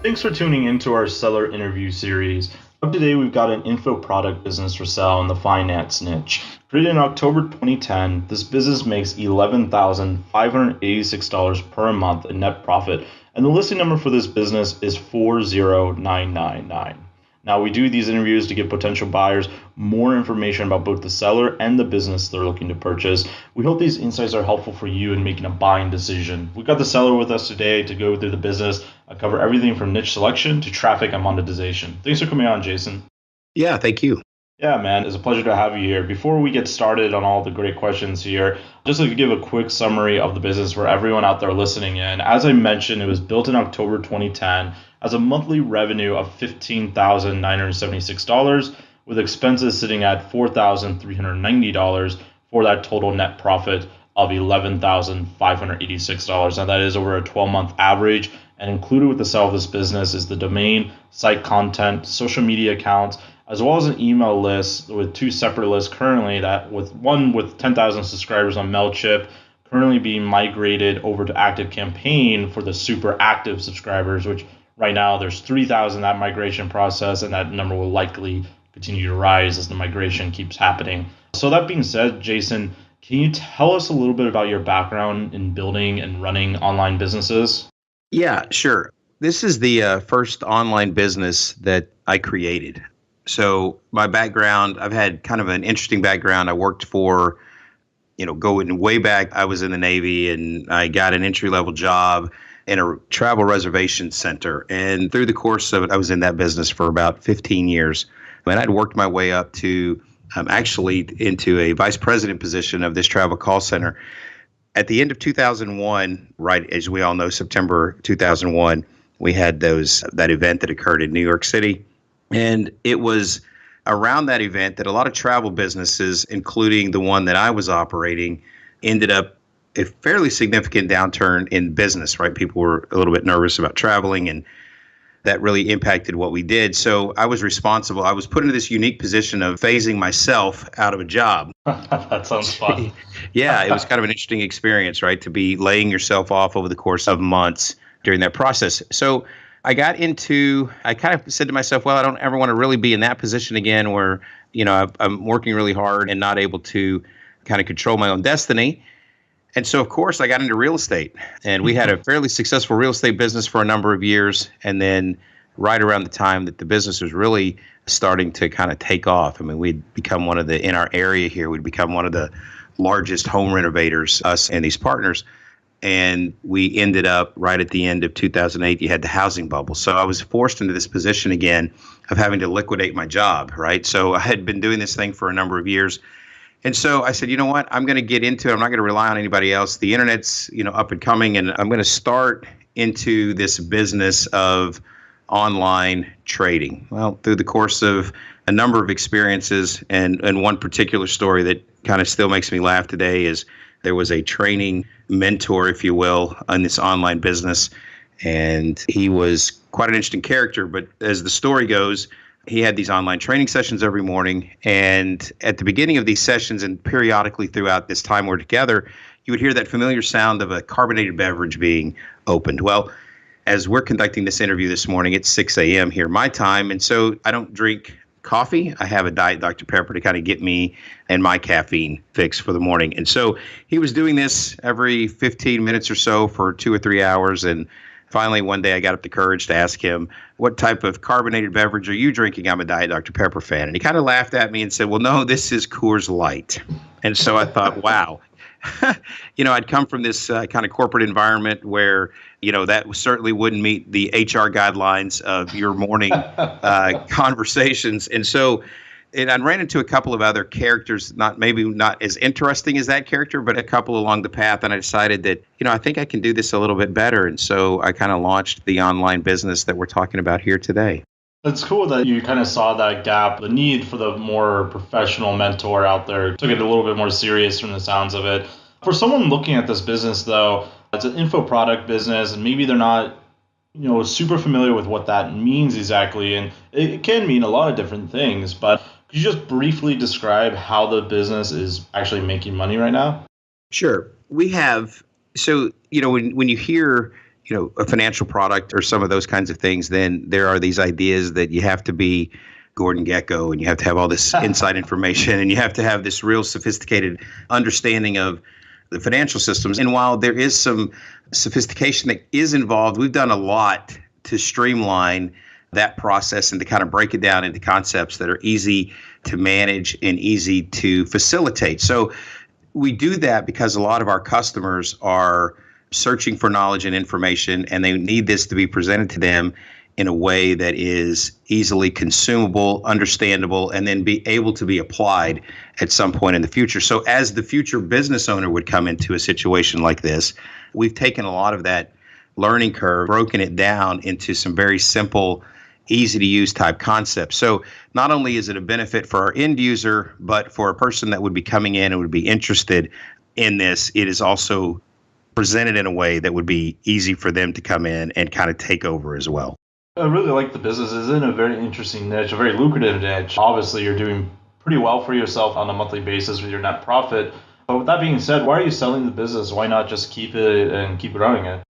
Thanks for tuning into our seller interview series. Up today, we've got an info product business for sale in the finance niche. Created in October 2010, this business makes $11,586 per month in net profit, and the listing number for this business is 40999. Now, we do these interviews to give potential buyers more information about both the seller and the business they're looking to purchase. We hope these insights are helpful for you in making a buying decision. We've got the seller with us today to go through the business, cover everything from niche selection to traffic and monetization. Thanks for coming on, Jason. Yeah, thank you. Yeah, man, it's a pleasure to have you here. Before we get started on all the great questions here, just to give a quick summary of the business for everyone out there listening in. As I mentioned, it was built in October 2010, has a monthly revenue of $15,976, with expenses sitting at $4,390 for that total net profit of $11,586. Now that is over a 12-month average, and included with the sale of this business is the domain, site content, social media accounts, as well as an email list with two separate lists currently, that with one with 10,000 subscribers on Mailchimp, currently being migrated over to ActiveCampaign for the super active subscribers, which right now there's 3,000 that migration process, and that number will likely continue to rise as the migration keeps happening. So that being said, Jason, can you tell us a little bit about your background in building and running online businesses? Yeah, sure. This is the first online business that I created. So my background, I've had kind of an interesting background. I worked for, going way back, I was in the Navy and I got an entry-level job in a travel reservation center. And through the course of it, I was in that business for about 15 years. And I'd worked my way up to actually into a vice president position of this travel call center. At the end of 2001, right, as we all know, September 2001, we had that event that occurred in New York City. And it was around that event that a lot of travel businesses, including the one that I was operating, ended up a fairly significant downturn in business, right? People were a little bit nervous about traveling, and that really impacted what we did. So I was responsible. I was put into this unique position of phasing myself out of a job. That sounds fun. Yeah, it was kind of an interesting experience, right? To be laying yourself off over the course of months during that process. So I kind of said to myself, well, I don't ever want to really be in that position again where, I'm working really hard and not able to kind of control my own destiny. And so, of course, I got into real estate, and we had a fairly successful real estate business for a number of years. And then right around the time that the business was really starting to kind of take off, I mean, we'd become in our area here, we'd become one of the largest home renovators, us and these partners. And we ended up right at the end of 2008, you had the housing bubble. So I was forced into this position again of having to liquidate my job, right? So I had been doing this thing for a number of years. And so I said, you know what, I'm going to get into it. I'm not going to rely on anybody else. The internet's, up and coming, and I'm going to start into this business of online trading. Well, through the course of a number of experiences, and one particular story that kind of still makes me laugh today is there was a training mentor, if you will, on this online business. And he was quite an interesting character. But as the story goes, he had these online training sessions every morning. And at the beginning of these sessions and periodically throughout this time we're together, you would hear that familiar sound of a carbonated beverage being opened. Well, as we're conducting this interview this morning, it's 6 a.m. here, my time. And so I don't drink coffee. I have a Diet Dr. Pepper to kind of get me and my caffeine fix for the morning. And so he was doing this every 15 minutes or so for 2 or 3 hours. And finally, one day I got up the courage to ask him, what type of carbonated beverage are you drinking? I'm a Diet Dr. Pepper fan. And he kind of laughed at me and said, well, no, this is Coors Light. And so I thought, wow. I'd come from this kind of corporate environment where, that certainly wouldn't meet the HR guidelines of your morning conversations. And so I ran into a couple of other characters, maybe not as interesting as that character, but a couple along the path. And I decided that, I think I can do this a little bit better. And so I kind of launched the online business that we're talking about here today. It's cool that you kind of saw that gap, the need for the more professional mentor out there, took it a little bit more serious from the sounds of it. For someone looking at this business, though, it's an info product business, and maybe they're not, super familiar with what that means exactly. And it can mean a lot of different things, but could you just briefly describe how the business is actually making money right now? Sure. We have, so, when you hear, a financial product or some of those kinds of things, then there are these ideas that you have to be Gordon Gekko and you have to have all this inside information and you have to have this real sophisticated understanding of the financial systems. And while there is some sophistication that is involved, we've done a lot to streamline that process and to kind of break it down into concepts that are easy to manage and easy to facilitate. So we do that because a lot of our customers are searching for knowledge and information, and they need this to be presented to them in a way that is easily consumable, understandable, and then be able to be applied at some point in the future. So as the future business owner would come into a situation like this, we've taken a lot of that learning curve, broken it down into some very simple, easy to use type concepts. So not only is it a benefit for our end user, but for a person that would be coming in and would be interested in this, it is also presented in a way that would be easy for them to come in and kind of take over as well. I really like the business. It's in a very interesting niche, a very lucrative niche. Obviously, you're doing pretty well for yourself on a monthly basis with your net profit. But with that being said, why are you selling the business? Why not just keep it and keep running it?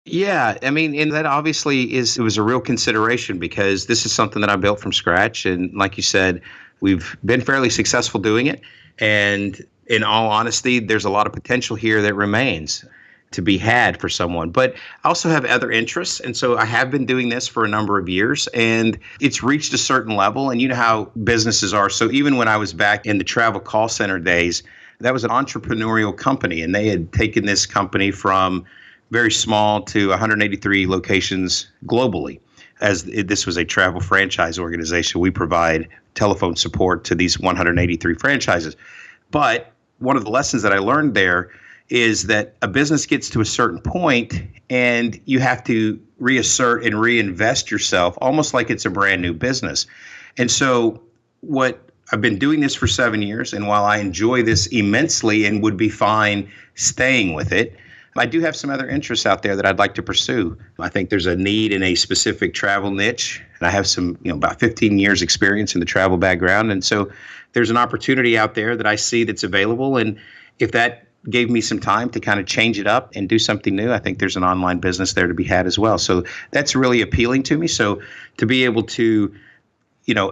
Yeah, I mean, and that obviously it was a real consideration because this is something that I built from scratch. And like you said, we've been fairly successful doing it. And in all honesty, there's a lot of potential here that remains to be had for someone. But I also have other interests. And so I have been doing this for a number of years and it's reached a certain level. And you know how businesses are. So even when I was back in the travel call center days, that was an entrepreneurial company. And they had taken this company from very small to 183 locations globally. As this was a travel franchise organization, we provide telephone support to these 183 franchises. But one of the lessons that I learned there is that a business gets to a certain point and you have to reassert and reinvest yourself almost like it's a brand new business. And so I've been doing this for 7 years, and while I enjoy this immensely and would be fine staying with it, I do have some other interests out there that I'd like to pursue. I think there's a need in a specific travel niche, and I have some, about 15 years experience in the travel background. And so there's an opportunity out there that I see that's available. And if that gave me some time to kind of change it up and do something new, I think there's an online business there to be had as well. So that's really appealing to me. So to be able to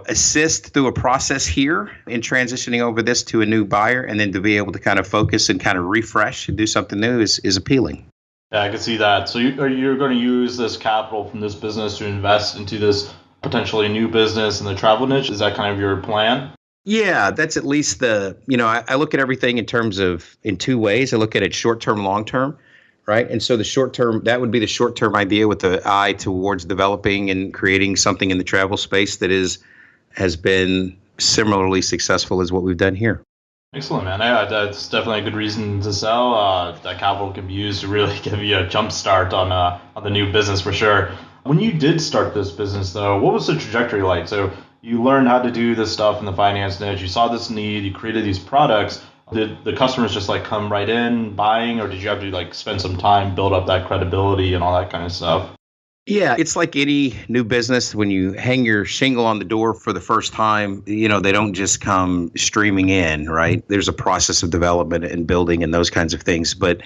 assist through a process here in transitioning over this to a new buyer and then to be able to kind of focus and kind of refresh and do something new is appealing. Yeah, I can see that. So you're going to use this capital from this business to invest into this potentially new business in the travel niche. Is that kind of your plan? Yeah, that's at least I look at everything in two ways. I look at it short-term, long-term. Right. And so the short term, that would be the short term idea with the eye towards developing and creating something in the travel space that has been similarly successful as what we've done here. Excellent, man. Yeah, that's definitely a good reason to sell. That capital can be used to really give you a jump start on the new business for sure. When you did start this business, though, what was the trajectory like? So you learned how to do this stuff in the finance niche. You saw this need. You created these products. Did the customers just come right in buying, or did you have to spend some time, build up that credibility and all that kind of stuff? Yeah, it's like any new business. When you hang your shingle on the door for the first time, they don't just come streaming in, right? There's a process of development and building and those kinds of things. But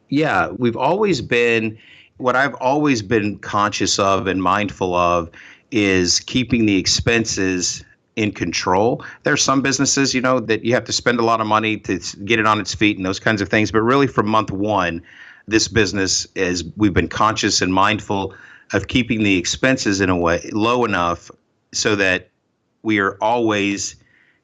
yeah, what I've always been conscious of and mindful of is keeping the expenses in control. There are some businesses, that you have to spend a lot of money to get it on its feet and those kinds of things. But really from month one, this business we've been conscious and mindful of keeping the expenses in a way low enough so that we are always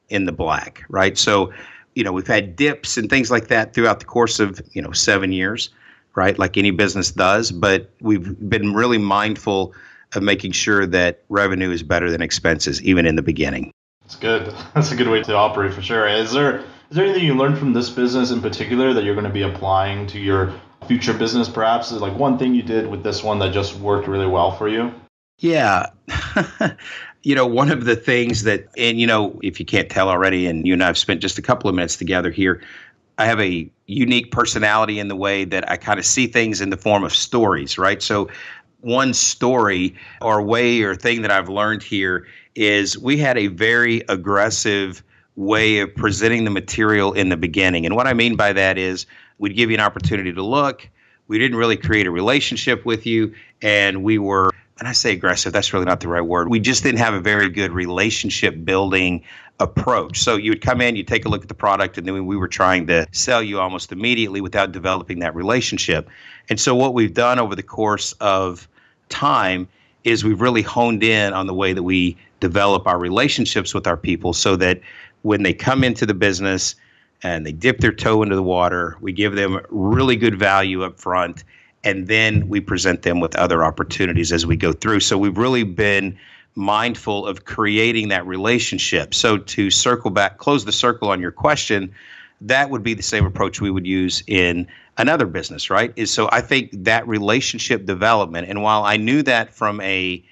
in the black, right? So, we've had dips and things like that throughout the course of, 7 years, right? Like any business does, but we've been really mindful of making sure that revenue is better than expenses, even in the beginning. That's good. That's a good way to operate for sure. Is there anything you learned from this business in particular that you're going to be applying to your future business, perhaps? Is one thing you did with this one that just worked really well for you? Yeah. One of the things that, and if you can't tell already, and you and I have spent just a couple of minutes together here, I have a unique personality in the way that I kind of see things in the form of stories, right? So one story or way or thing that I've learned here is we had a very aggressive way of presenting the material in the beginning. And what I mean by that is we'd give you an opportunity to look. We didn't really create a relationship with you. And we were, and I say aggressive, that's really not the right word. We just didn't have a very good relationship building approach. So you would come in, you take a look at the product, and then we were trying to sell you almost immediately without developing that relationship. And so what we've done over the course of time is we've really honed in on the way that we develop our relationships with our people so that when they come into the business and they dip their toe into the water, we give them really good value up front, and then we present them with other opportunities as we go through. So we've really been mindful of creating that relationship. So to circle back, close the circle on your question, that would be the same approach we would use in another business, right? So I think that relationship development, and while I knew that from a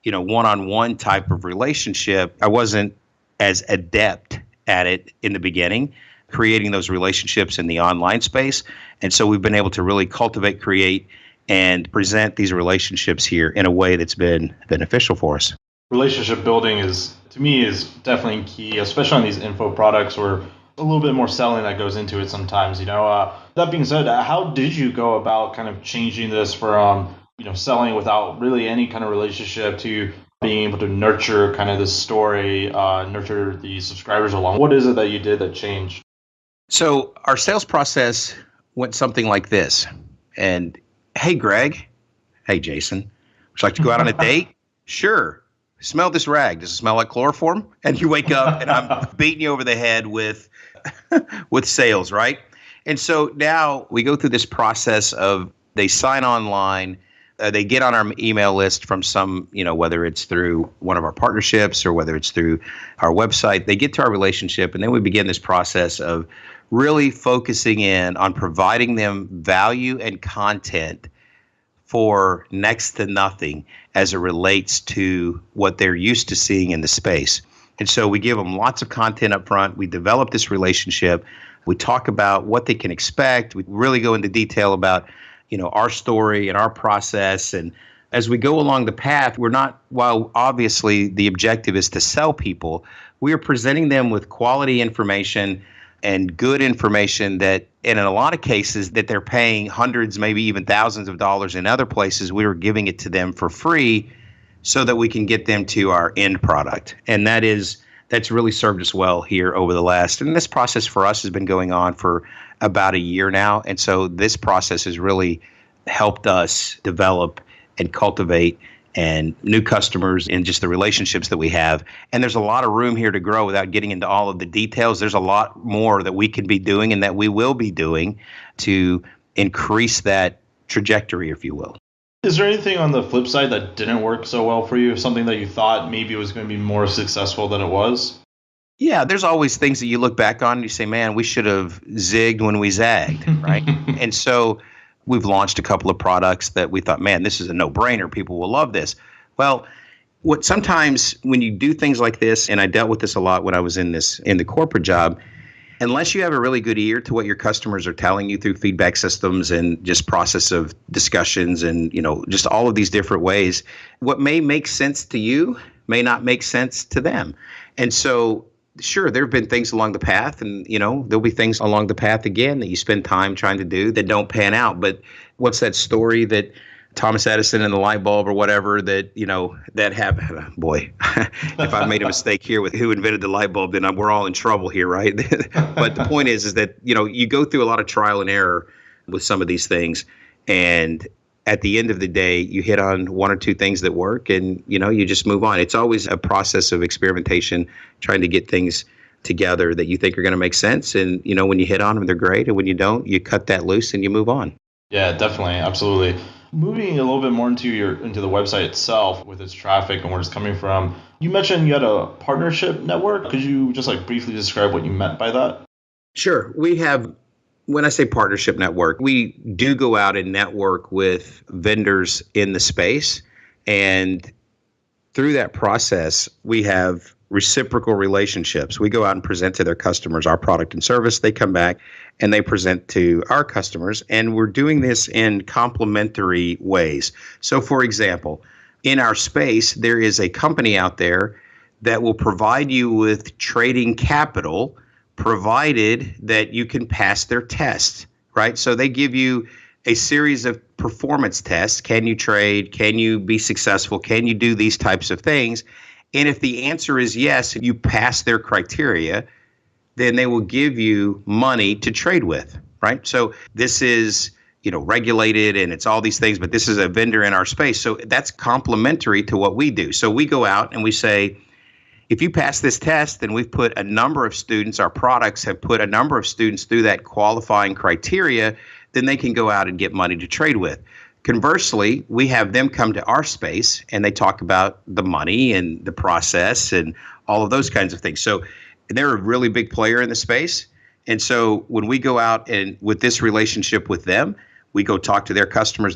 one-on-one type of relationship, I wasn't as adept at it in the beginning, creating those relationships in the online space. And so we've been able to really cultivate, create, and present these relationships here in a way that's been beneficial for us. Relationship building to me, is definitely key, especially on these info products where a little bit more selling that goes into it sometimes. That being said, how did you go about kind of changing this from selling without really any kind of relationship to being able to nurture kind of this story, nurture the subscribers along? What is it that you did that changed? So our sales process went something like this. And hey, Greg. Hey, Jason. Would you like to go out on a date? Sure. Smell this rag. Does it smell like chloroform? And you wake up and I'm beating you over the head with sales, right? And so now we go through this process of they sign online, they get on our email list from some, whether it's through one of our partnerships or whether it's through our website, they get to our relationship, and then we begin this process of really focusing in on providing them value and content for next to nothing as it relates to what they're used to seeing in the space. And so we give them lots of content up front. We develop this relationship. We talk about what they can expect. We really go into detail about, our story and our process. And as we go along the path, while obviously the objective is to sell people, we are presenting them with quality information and good information that, and in a lot of cases that they're paying hundreds, maybe even thousands of dollars in other places, we are giving it to them for free so that we can get them to our end product. And that's really served us well here over the last, and this process for us has been going on for about a year now. And so this process has really helped us develop and cultivate and new customers and just the relationships that we have. And there's a lot of room here to grow without getting into all of the details. There's a lot more that we can be doing and that we will be doing to increase that trajectory, if you will. Is there anything on the flip side that didn't work so well for you? Something that you thought maybe was going to be more successful than it was? Yeah, there's always things that you look back on and you say, man, we should have zigged when we zagged, right? And so we've launched a couple of products that we thought, man, this is a no-brainer. People will love this. Well, what sometimes when you do things like this, and I dealt with this a lot when I was in the corporate job, unless you have a really good ear to what your customers are telling you through feedback systems and just process of discussions and, just all of these different ways, what may make sense to you may not make sense to them. And so, sure, there have been things along the path and, there'll be things along the path again that you spend time trying to do that don't pan out. But what's that story that Thomas Edison and the light bulb or whatever that happened? Boy, if I made a mistake here with who invented the light bulb, then we're all in trouble here, right? But the point is that, you go through a lot of trial and error with some of these things. And at the end of the day, you hit on one or two things that work and, you just move on. It's always a process of experimentation, trying to get things together that you think are going to make sense. And, when you hit on them, they're great. And when you don't, you cut that loose and you move on. Yeah, definitely. Absolutely. Moving a little bit more into the website itself with its traffic and where it's coming from, you mentioned you had a partnership network. Could you just briefly describe what you meant by that? Sure. We have, when I say partnership network, we do go out and network with vendors in the space. And through that process, we have reciprocal relationships. We go out and present to their customers our product and service. They come back and they present to our customers. And we're doing this in complementary ways. So, for example, in our space, there is a company out there that will provide you with trading capital provided that you can pass their test, right? So they give you a series of performance tests. Can you trade? Can you be successful? Can you do these types of things? And if the answer is yes, and you pass their criteria, then they will give you money to trade with, right? So this is, regulated and it's all these things, but this is a vendor in our space. So that's complementary to what we do. So we go out and we say, if you pass this test, then we've put a number of students, our products have put a number of students through that qualifying criteria, then they can go out and get money to trade with. Conversely, we have them come to our space and they talk about the money and the process and all of those kinds of things. So they're a really big player in the space. And so when we go out and with this relationship with them, we go talk to their customers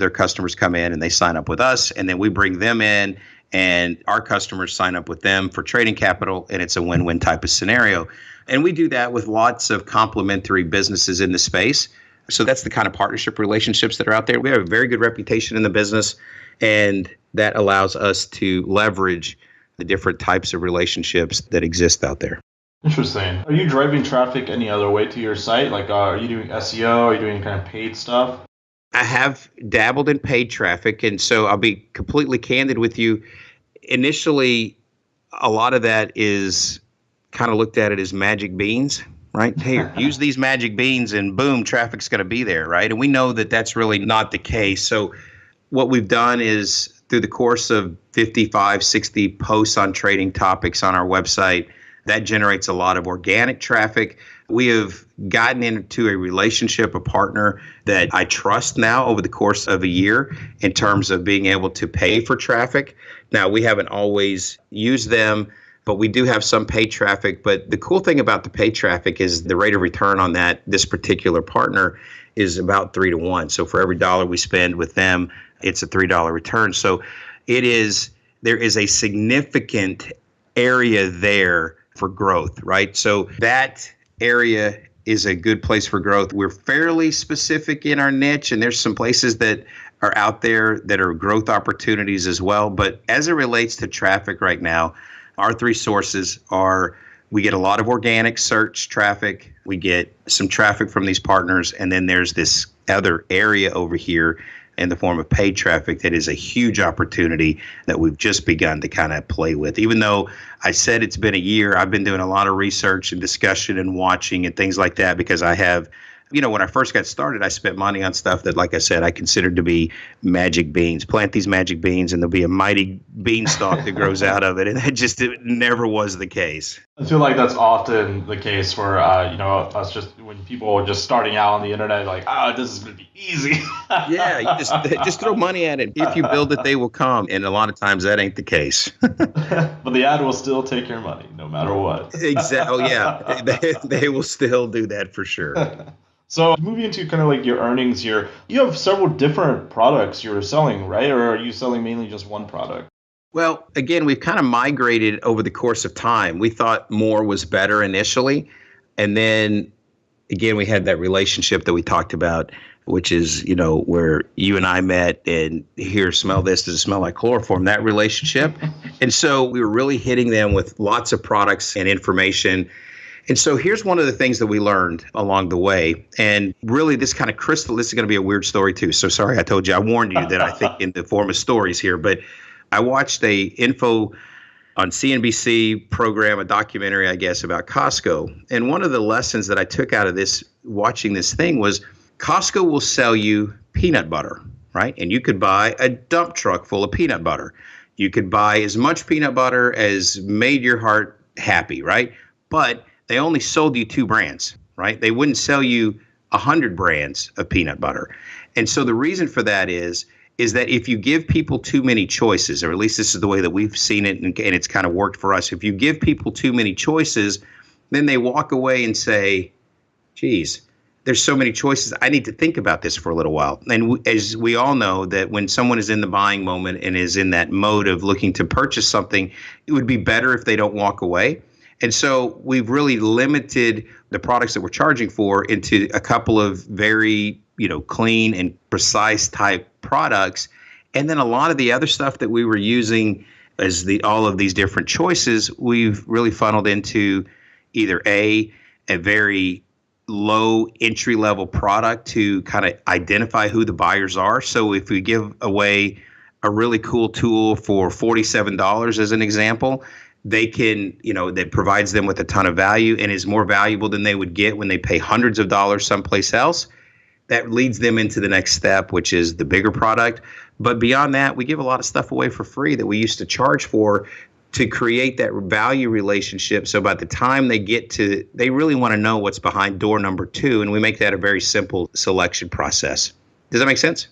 come in and they sign up with us, and then we bring them in and our customers sign up with them for trading capital, and it's a win-win type of scenario. And we do that with lots of complementary businesses in the space. So that's the kind of partnership relationships that are out there. We have a very good reputation in the business, and that allows us to leverage the different types of relationships that exist out there. Interesting. Are you driving traffic any other way to your site? Like, are you doing SEO? Are you doing kind of paid stuff? I have dabbled in paid traffic, and so I'll be completely candid with you. Initially, a lot of that is kind of looked at it as magic beans, right? Hey, use these magic beans and boom, traffic's going to be there, right? And we know that that's really not the case. So what we've done is through the course of 55, 60 posts on trading topics on our website, that generates a lot of organic traffic. We have gotten into a relationship, a partner that I trust now over the course of a year in terms of being able to pay for traffic. Now, we haven't always used them, but we do have some paid traffic. But the cool thing about the paid traffic is the rate of return on this particular partner is about 3 to 1. So for every dollar we spend with them, it's a $3 return. So there is a significant area there for growth, right? So that area is a good place for growth. We're fairly specific in our niche, and there's some places that are out there that are growth opportunities as well. But as it relates to traffic right now, our three sources are, we get a lot of organic search traffic, we get some traffic from these partners, and then there's this other area over here in the form of paid traffic that is a huge opportunity that we've just begun to kind of play with. Even though I said it's been a year, I've been doing a lot of research and discussion and watching and things like that, because I have, when I first got started, I spent money on stuff that, like I said, I considered to be magic beans. Plant these magic beans and there'll be a mighty beanstalk that grows out of it. And it never was the case. I feel like that's often the case for, us just when people are just starting out on the internet, like, this is going to be easy. Yeah, you just throw money at it. If you build it, they will come. And a lot of times that ain't the case. But the ad will still take your money no matter what. Exactly. Oh, yeah. They will still do that for sure. So moving into kind of like your earnings here, you have several different products you're selling, right? Or are you selling mainly just one product? Well, again, we've kind of migrated over the course of time. We thought more was better initially. And then, again, we had that relationship that we talked about, which is, where you and I met and here, smell this, does it smell like chloroform, that relationship. And so we were really hitting them with lots of products and information. And so here's one of the things that we learned along the way. And really, this is going to be a weird story too. So sorry, I told you, I warned you that I think in the form of stories here. But I watched a info on CNBC program, a documentary, I guess, about Costco. And one of the lessons that I took out of this, watching this thing, was Costco will sell you peanut butter, right? And you could buy a dump truck full of peanut butter. You could buy as much peanut butter as made your heart happy, right? But they only sold you 2 brands, right? They wouldn't sell you 100 brands of peanut butter. And so the reason for that is that if you give people too many choices, or at least this is the way that we've seen it, and it's kind of worked for us. If you give people too many choices, then they walk away and say, geez, there's so many choices. I need to think about this for a little while. And as we all know, that when someone is in the buying moment and is in that mode of looking to purchase something, it would be better if they don't walk away. And so we've really limited the products that we're charging for into a couple of very, clean and precise type products. And then a lot of the other stuff that we were using as all of these different choices, we've really funneled into either a very low entry level product to kind of identify who the buyers are. So if we give away a really cool tool for $47 as an example, they can, that provides them with a ton of value and is more valuable than they would get when they pay hundreds of dollars someplace else. That leads them into the next step, which is the bigger product. But beyond that, we give a lot of stuff away for free that we used to charge for to create that value relationship. So by the time they get to, they really want to know what's behind door number 2. And we make that a very simple selection process. Does that make sense?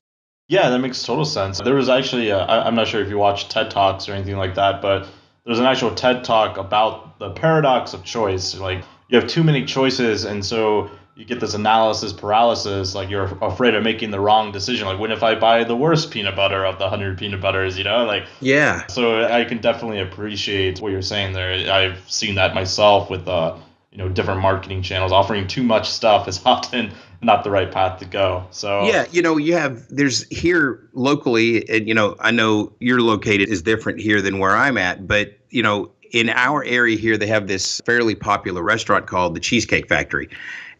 Yeah, that makes total sense. There was actually, I'm not sure if you watch TED Talks or anything like that, but there's an actual TED Talk about the paradox of choice. Like you have too many choices, and so you get this analysis paralysis. Like you're afraid of making the wrong decision. Like, what if I buy the worst peanut butter of the 100 peanut butters? Like Yeah. So I can definitely appreciate what you're saying there. I've seen that myself with different marketing channels. Offering too much stuff is often not the right path to go. So yeah, there's here locally, and I know you're located is different here than where I'm at, but in our area here, they have this fairly popular restaurant called the Cheesecake Factory.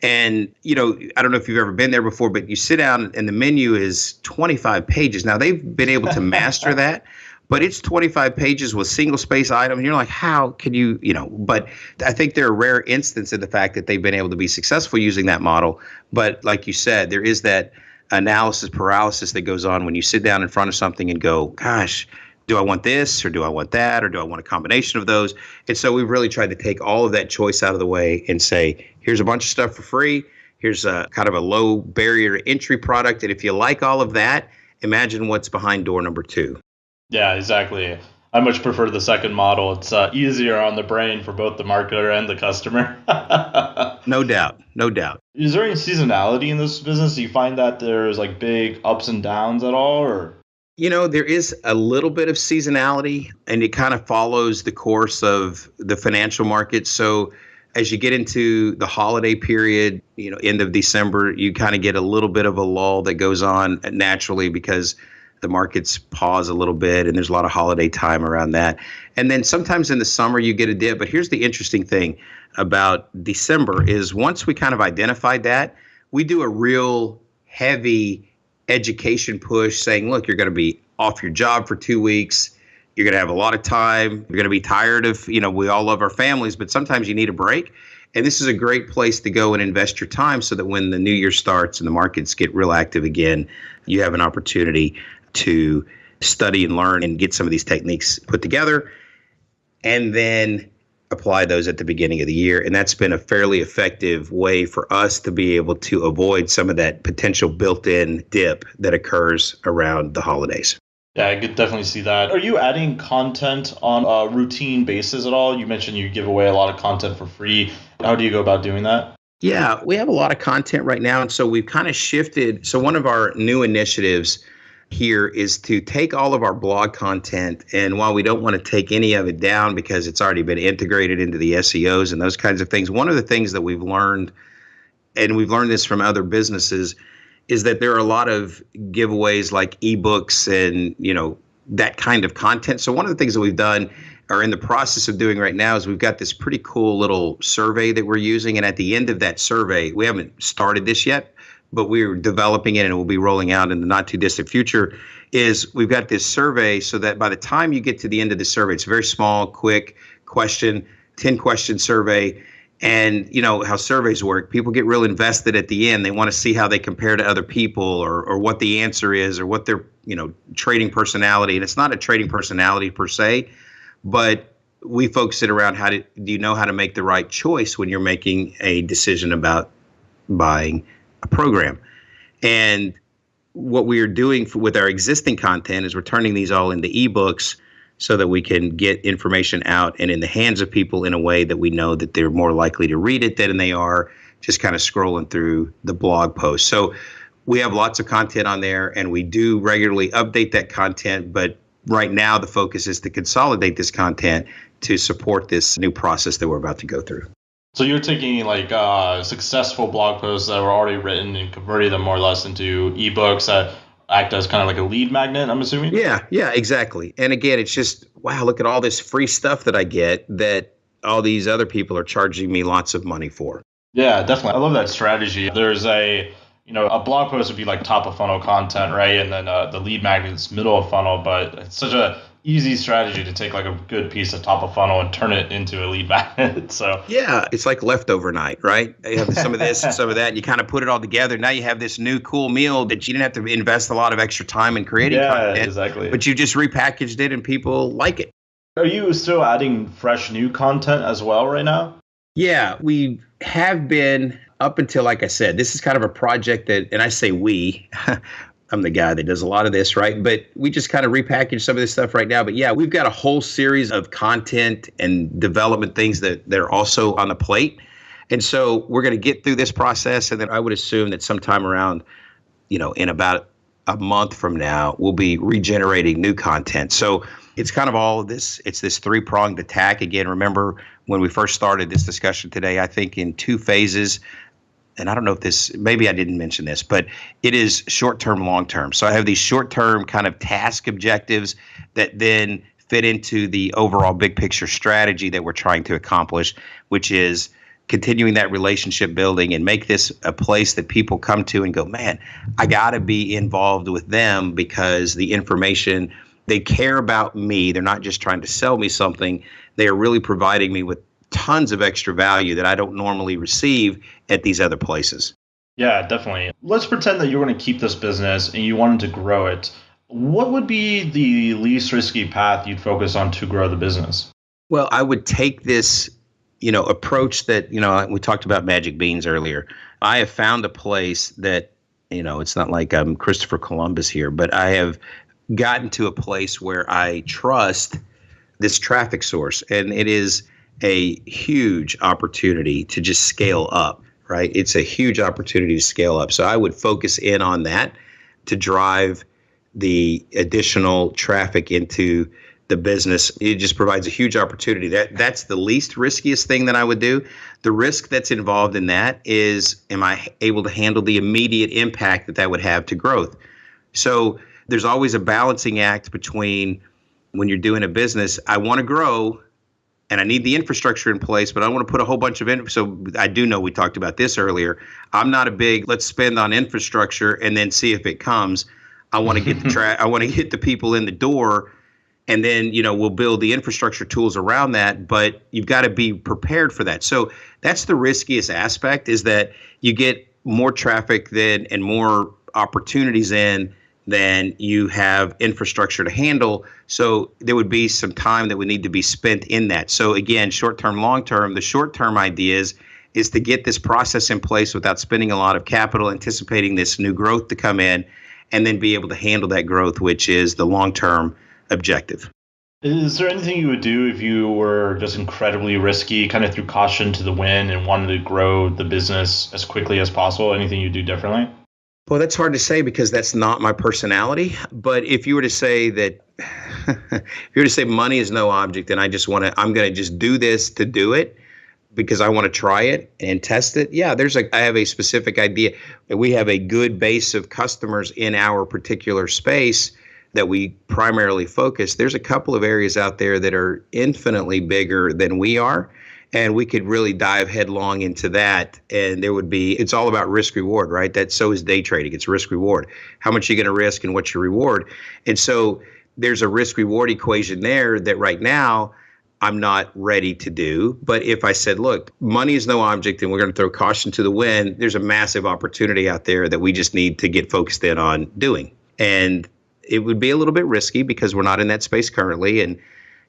And, I don't know if you've ever been there before, but you sit down and the menu is 25 pages. Now, they've been able to master that, but it's 25 pages with single space items. And you're like, how can you, but I think they're a rare instance in the fact that they've been able to be successful using that model. But like you said, there is that analysis paralysis that goes on when you sit down in front of something and go, gosh, do I want this or do I want that or do I want a combination of those? And so we've really tried to take all of that choice out of the way and say, here's a bunch of stuff for free. Here's a kind of a low barrier to entry product. And if you like all of that, imagine what's behind door number 2. Yeah, exactly. I much prefer the second model. It's easier on the brain for both the marketer and the customer. No doubt. No doubt. Is there any seasonality in this business? Do you find that there's like big ups and downs at all, or? There is a little bit of seasonality, and it kind of follows the course of the financial market. So as you get into the holiday period, end of December, you kind of get a little bit of a lull that goes on naturally because the markets pause a little bit and there's a lot of holiday time around that. And then sometimes in the summer you get a dip. But here's the interesting thing about December is once we kind of identified that, we do a real heavy education push saying, look, you're going to be off your job for 2 weeks. You're going to have a lot of time. You're going to be tired of, we all love our families, but sometimes you need a break. And this is a great place to go and invest your time so that when the new year starts and the markets get real active again, you have an opportunity to study and learn and get some of these techniques put together and then apply those at the beginning of the year. And that's been a fairly effective way for us to be able to avoid some of that potential built-in dip that occurs around the holidays. Yeah, I could definitely see that. Are you adding content on a routine basis at all? You mentioned you give away a lot of content for free. How do you go about doing that? Yeah, we have a lot of content right now. And so we've kind of shifted. So one of our new initiatives here is to take all of our blog content, and while we don't want to take any of it down because it's already been integrated into the SEOs and those kinds of things, one of the things that we've learned, and we've learned this from other businesses, is that there are a lot of giveaways like ebooks and that kind of content. So one of the things that we've done or in the process of doing right now is we've got this pretty cool little survey that we're using, and at the end of that survey, we haven't started this yet, but we're developing it and it will be rolling out in the not too distant future, is we've got this survey so that by the time you get to the end of the survey, it's a very small, quick question, 10-question survey. And how surveys work, people get real invested at the end. They want to see how they compare to other people or what the answer is or what their, trading personality. And it's not a trading personality per se, but we focus it around do you know how to make the right choice when you're making a decision about buying a program. And what we are doing with our existing content is we're turning these all into ebooks so that we can get information out and in the hands of people in a way that we know that they're more likely to read it than they are just kind of scrolling through the blog post. So we have lots of content on there, and we do regularly update that content. But right now, the focus is to consolidate this content to support this new process that we're about to go through. So you're taking like successful blog posts that were already written and converting them more or less into ebooks that act as kind of like a lead magnet, I'm assuming? Yeah, exactly. And again, it's just, wow, look at all this free stuff that I get that all these other people are charging me lots of money for. Yeah, definitely. I love that strategy. There's a blog post would be like top of funnel content, right? And then the lead magnet's middle of funnel, but it's such a easy strategy to take like a good piece of top of funnel and turn it into a lead magnet. So Yeah, it's like leftover night, right? You have some of this and some of that, and you kind of put it all together. Now you have this new cool meal that you didn't have to invest a lot of extra time in creating yeah, content, exactly. but you just repackaged it and people like it. Are you still adding fresh new content as well right now? Yeah, we have been up until, like I said, this is kind of a project that, and I say we, I'm the guy that does a lot of this, right? But we just kind of repackage some of this stuff right now. But yeah, we've got a whole series of content and development things that are also on the plate. And so we're going to get through this process. And then I would assume that sometime around, in about a month from now, we'll be regenerating new content. So it's kind of all of this. It's this three-pronged attack. Again, remember when we first started this discussion today, I think in two phases, and I don't know if this, maybe I didn't mention this, but it is short-term, long-term. So I have these short-term kind of task objectives that then fit into the overall big picture strategy that we're trying to accomplish, which is continuing that relationship building and make this a place that people come to and go, man, I got to be involved with them because the information, they care about me. They're not just trying to sell me something. They are really providing me with tons of extra value that I don't normally receive at these other places. Yeah, definitely. Let's pretend that you're going to keep this business and you wanted to grow it. What would be the least risky path you'd focus on to grow the business? Well, I would take this, approach that, we talked about magic beans earlier. I have found a place that, it's not like I'm Christopher Columbus here, but I have gotten to a place where I trust this traffic source, and it is a huge opportunity to just scale up, right? It's a huge opportunity to scale up. So I would focus in on that to drive the additional traffic into the business. It just provides a huge opportunity. That's the least riskiest thing that I would do. The risk that's involved in that is, am I able to handle the immediate impact that would have to growth? So there's always a balancing act between, when you're doing a business, I want to grow and I need the infrastructure in place, but I want to put a whole bunch of so I do know we talked about this earlier. I'm not a big let's spend on infrastructure and then see if it comes. I want to get I want to get the people in the door, and then we'll build the infrastructure tools around that. But you've got to be prepared for that. So that's the riskiest aspect, is that you get more traffic then and more opportunities in than you have infrastructure to handle. So there would be some time that would need to be spent in that. So again, short-term, long-term, the short-term ideas is to get this process in place without spending a lot of capital, anticipating this new growth to come in, and then be able to handle that growth, which is the long-term objective. Is there anything you would do if you were just incredibly risky, kind of threw caution to the wind and wanted to grow the business as quickly as possible? Anything you do differently? Well, that's hard to say because that's not my personality. But if you were to say that, if you were to say money is no object and I'm going to just do this to do it because I want to try it and test it. Yeah, I have a specific idea. We have a good base of customers in our particular space that we primarily focus. There's a couple of areas out there that are infinitely bigger than we are. And we could really dive headlong into that. And it's all about risk reward, right? So is day trading. It's risk reward. How much are you going to risk and what's your reward? And so there's a risk reward equation there that right now I'm not ready to do. But if I said, look, money is no object and we're going to throw caution to the wind, there's a massive opportunity out there that we just need to get focused in on doing. And it would be a little bit risky because we're not in that space currently. And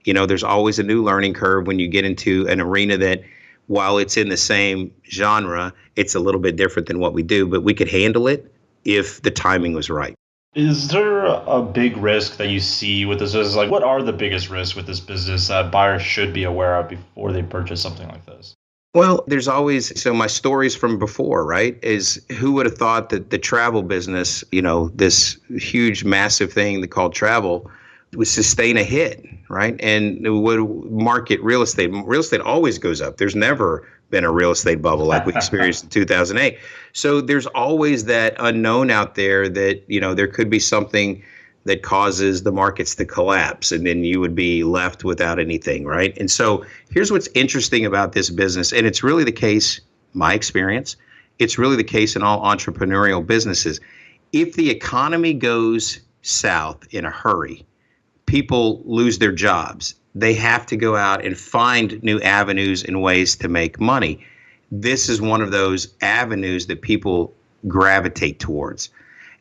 there's always a new learning curve when you get into an arena that, while it's in the same genre, it's a little bit different than what we do, but we could handle it if the timing was right. Is there a big risk that you see with this business? Like, what are the biggest risks with this business that buyers should be aware of before they purchase something like this? Well, there's always, so my stories from before, right, is who would have thought that the travel business, this huge, massive thing called travel, would sustain a hit, right? And it would market real estate. Real estate always goes up. There's never been a real estate bubble like we experienced in 2008. So there's always that unknown out there that, there could be something that causes the markets to collapse, and then you would be left without anything, right? And so here's what's interesting about this business, and it's really the case my experience. It's really the case in all entrepreneurial businesses. If the economy goes south in a hurry, people lose their jobs. They have to go out and find new avenues and ways to make money. This is one of those avenues that people gravitate towards.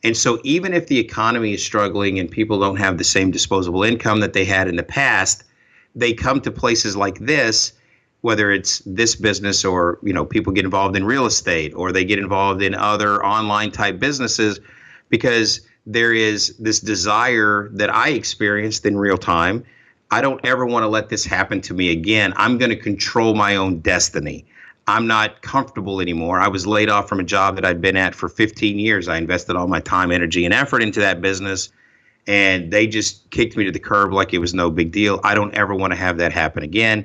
And so even if the economy is struggling and people don't have the same disposable income that they had in the past, they come to places like this, whether it's this business or, people get involved in real estate or they get involved in other online type businesses, because there is this desire that I experienced in real time. I don't ever want to let this happen to me again. I'm going to control my own destiny. I'm not comfortable anymore. I was laid off from a job that I'd been at for 15 years. I invested all my time, energy, and effort into that business, and they just kicked me to the curb like it was no big deal. I don't ever want to have that happen again.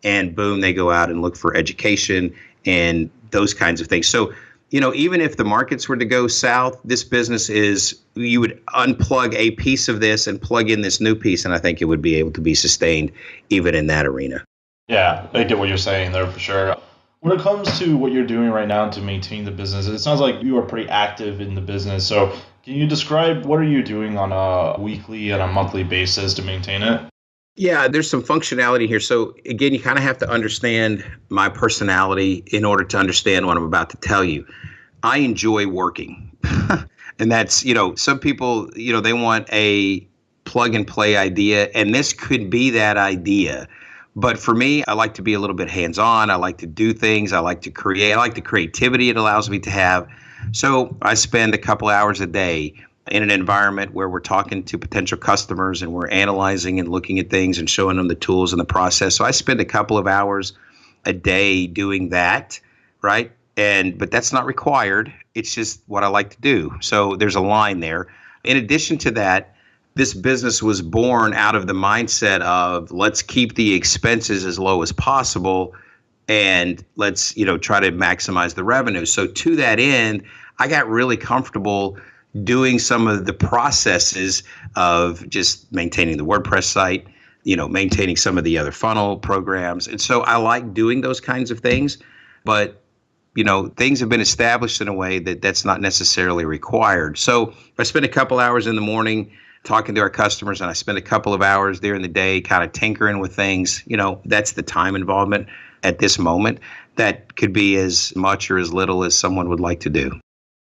And boom, they go out and look for education and those kinds of things. So, even if the markets were to go south, this business you would unplug a piece of this and plug in this new piece, and I think it would be able to be sustained even in that arena. Yeah, I get what you're saying there for sure. When it comes to what you're doing right now to maintain the business, it sounds like you are pretty active in the business. So can you describe what are you doing on a weekly and a monthly basis to maintain it? Yeah, there's some functionality here. So again, you kind of have to understand my personality in order to understand what I'm about to tell you. I enjoy working. And that's, some people, they want a plug and play idea, and this could be that idea. But for me, I like to be a little bit hands-on. I like to do things. I like to create. I like the creativity it allows me to have. So I spend a couple hours a day in an environment where we're talking to potential customers and we're analyzing and looking at things and showing them the tools and the process. So I spend a couple of hours a day doing that, right? But that's not required. It's just what I like to do. So there's a line there. In addition to that, this business was born out of the mindset of let's keep the expenses as low as possible and let's, try to maximize the revenue. So to that end, I got really comfortable doing some of the processes of just maintaining the WordPress site, maintaining some of the other funnel programs. And so I like doing those kinds of things, but things have been established in a way that that's not necessarily required. So I spend a couple hours in the morning talking to our customers, and I spend a couple of hours during the day kind of tinkering with things. That's the time involvement at this moment. That could be as much or as little as someone would like to do.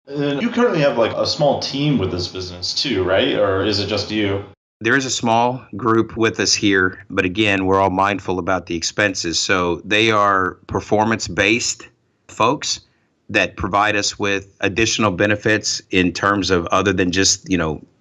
And you currently have like a small team with this business too, right? Or is it just you? There is a small group with us here, but again, we're all mindful about the expenses. So they are performance-based folks that provide us with additional benefits in terms of other than just,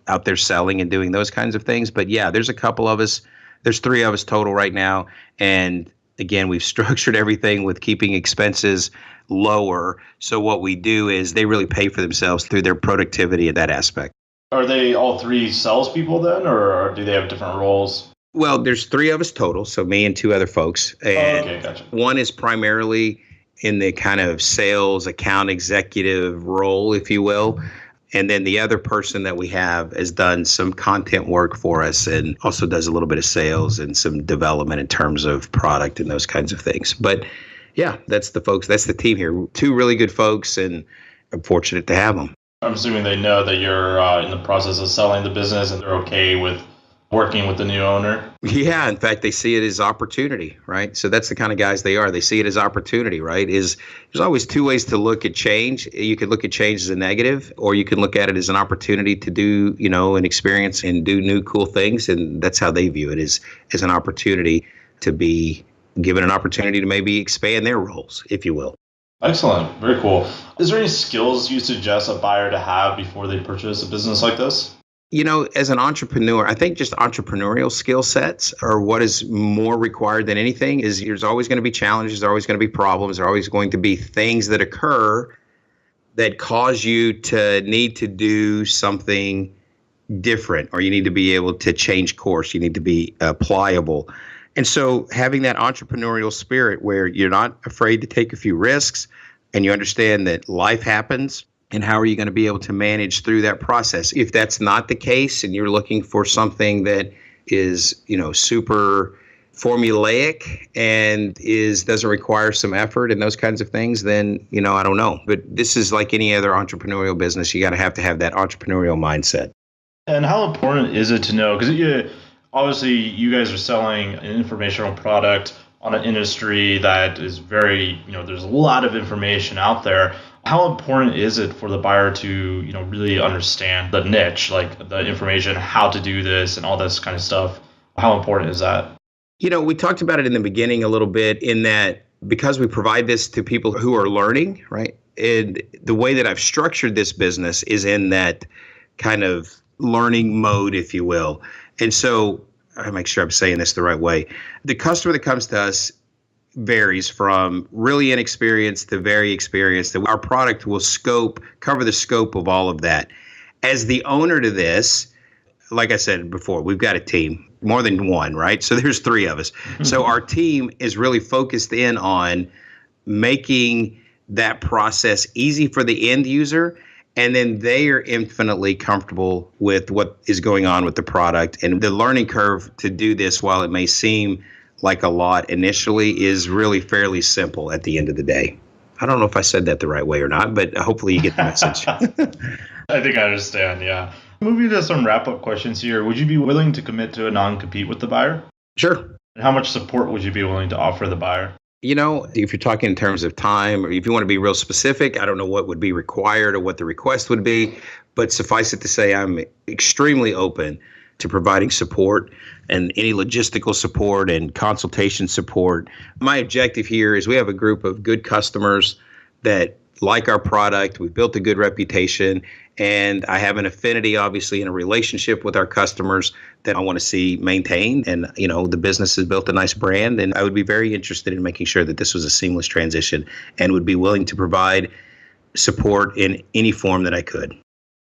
out there selling and doing those kinds of things. But yeah, there's a couple of us. There's 3 of us total right now. And again, we've structured everything with keeping expenses lower. So what we do is they really pay for themselves through their productivity in that aspect. Are they all 3 salespeople then, or do they have different roles? Well, there's 3 of us total. So me and 2 other folks. And okay, gotcha. One is primarily in the kind of sales account executive role, if you will. And then the other person that we have has done some content work for us and also does a little bit of sales and some development in terms of product and those kinds of things. But yeah, that's the folks. That's the team here. 2 really good folks, and I'm fortunate to have them. I'm assuming they know that you're in the process of selling the business and they're okay with working with the new owner. Yeah, in fact, they see it as opportunity, right? So that's the kind of guys they are. They see it as opportunity, right? There's always 2 ways to look at change. You could look at change as a negative, or you can look at it as an opportunity to do, an experience and do new cool things. And that's how they view it, as an opportunity to be given an opportunity to maybe expand their roles, if you will. Excellent. Very cool. Is there any skills you suggest a buyer to have before they purchase a business like this? As an entrepreneur, I think just entrepreneurial skill sets are what is more required than anything. Is there's always going to be challenges, there's always going to be problems, there's always going to be things that occur that cause you to need to do something different, or you need to be able to change course, you need to be pliable. And so having that entrepreneurial spirit where you're not afraid to take a few risks and you understand that life happens, and how are you going to be able to manage through that process? If that's not the case and you're looking for something that is, super formulaic and doesn't require some effort and those kinds of things, then, I don't know. But this is like any other entrepreneurial business. You got to have that entrepreneurial mindset. And how important is it to know? Because obviously you guys are selling an informational product on an industry that is very, there's a lot of information out there. How important is it for the buyer to, really understand the niche, like the information, how to do this and all this kind of stuff? How important is that? We talked about it in the beginning a little bit, in that because we provide this to people who are learning, right? And the way that I've structured this business is in that kind of learning mode, if you will. And so I make sure I'm saying this the right way. The customer that comes to us varies from really inexperienced to very experienced. Our product will cover the scope of all of that. As the owner to this, like I said before, we've got a team, more than one, right? So there's three of us. So our team is really focused in on making that process easy for the end user. And then they are infinitely comfortable with what is going on with the product. And the learning curve to do this, while it may seem like a lot initially, is really fairly simple at the end of the day. I don't know if I said that the right way or not, but hopefully you get the message. I think I understand, yeah. Moving to some wrap-up questions here, would you be willing to commit to a non-compete with the buyer? Sure. And how much support would you be willing to offer the buyer? If you're talking in terms of time, or if you want to be real specific, I don't know what would be required or what the request would be, but suffice it to say, I'm extremely open to providing support and any logistical support and consultation support. My objective here is we have a group of good customers that like our product. We've built a good reputation, and I have an affinity, obviously, in a relationship with our customers that I want to see maintained. And, the business has built a nice brand, and I would be very interested in making sure that this was a seamless transition and would be willing to provide support in any form that I could.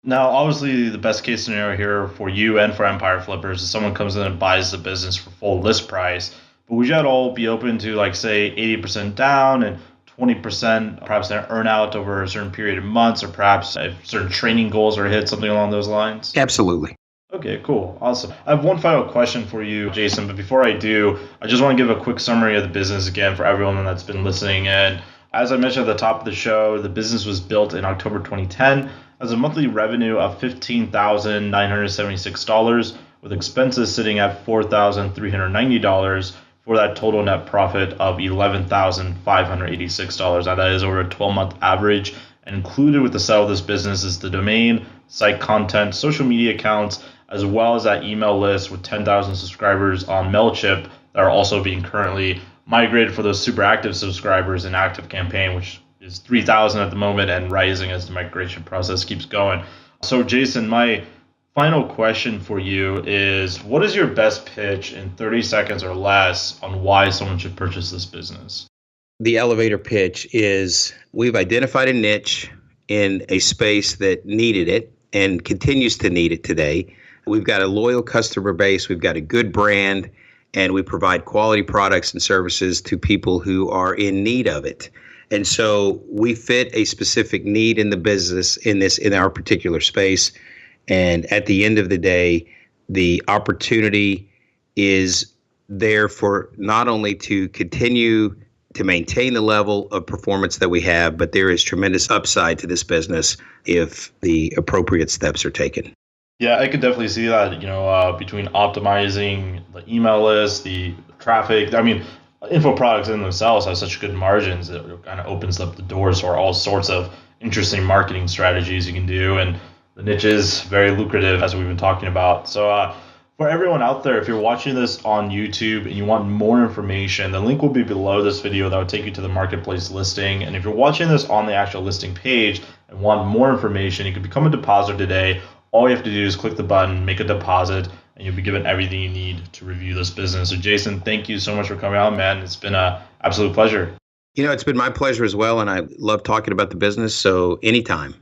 Now, obviously, the best case scenario here for you and for Empire Flippers is someone comes in and buys the business for full list price. But would you at all be open to, like, say, 80% down and 20%, perhaps an earn-out over a certain period of months, or perhaps if certain training goals are hit, something along those lines? Absolutely. Okay, cool. Awesome. I have one final question for you, Jason, but before I do, I just want to give a quick summary of the business again for everyone that's been listening in. As I mentioned at the top of the show, the business was built in October 2010 as a monthly revenue of $15,976, with expenses sitting at $4,390, for that total net profit of $11,586. Now, that is over a 12-month average. And included with the sale of this business is the domain, site content, social media accounts, as well as that email list with 10,000 subscribers on MailChimp that are also being currently migrated for those super active subscribers in active campaign, which is 3,000 at the moment and rising as the migration process keeps going. So, Jason, my final question for you is, what is your best pitch in 30 seconds or less on why someone should purchase this business? The elevator pitch is, we've identified a niche in a space that needed it and continues to need it today. We've got a loyal customer base, we've got a good brand, and we provide quality products and services to people who are in need of it. And so we fit a specific need in the business in our particular space. And at the end of the day, the opportunity is there for not only to continue to maintain the level of performance that we have, but there is tremendous upside to this business if the appropriate steps are taken. Yeah, I could definitely see that, between optimizing the email list, the traffic. I mean, info products in themselves have such good margins that it kind of opens up the doors for all sorts of interesting marketing strategies you can do. And the niche is very lucrative, as we've been talking about. So for everyone out there, if you're watching this on YouTube and you want more information, the link will be below this video that will take you to the marketplace listing. And if you're watching this on the actual listing page and want more information, you can become a depositor today. All you have to do is click the button, make a deposit, and you'll be given everything you need to review this business. So Jason, thank you so much for coming on, man. It's been an absolute pleasure. It's been my pleasure as well, and I love talking about the business, so anytime.